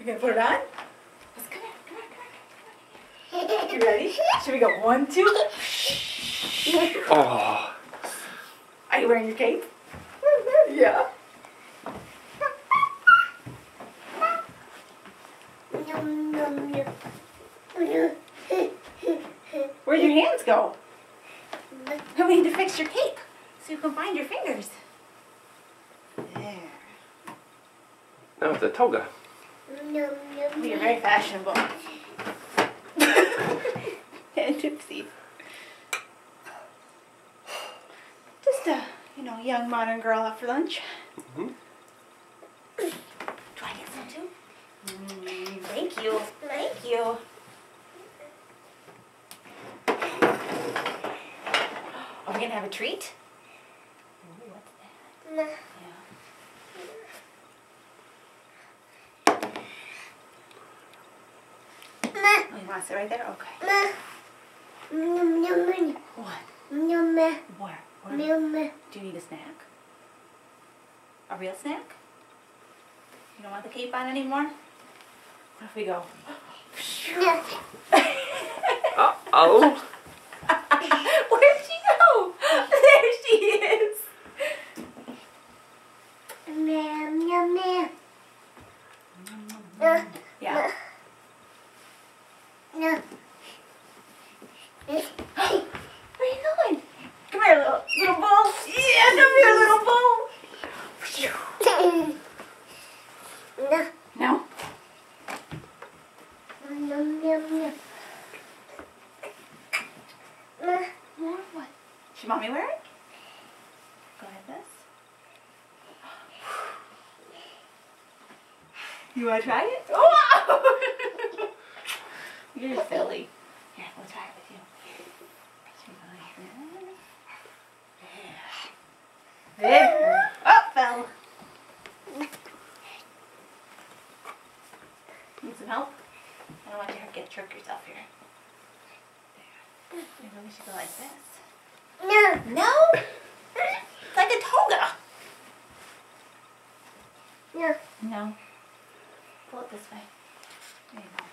gonna put it on? Let's come here. You ready? Should we go 1, 2? Oh. Are you wearing your cape? Yeah. Where'd your hands go? We need to fix your cape so you can find your fingers. There. No, it's a toga. Oh, you're very fashionable. And Gypsy. Just a, young modern girl out for lunch. Mm-hmm. Do I get some too? Thank you. Thank you. Are we gonna have a treat? Ooh, what's that? Yeah. Oh, you want to sit right there? Okay. What? Where? Do you need a snack? A real snack? You don't want the cape on anymore? What if we go? Uh-oh. Where'd she go? There she is. Yeah. Where are you going? Come here, little bull. Yeah, come here, little bull. No. More what? Should mommy wear it? Go like this. You want to try it? Oh! You're silly. Here, we'll try it with you. There. Oh, fell. Need some help? I don't want you to choke yourself here. There. Maybe we should go like this. No? It's like a toga. No. Pull it this way. There you go.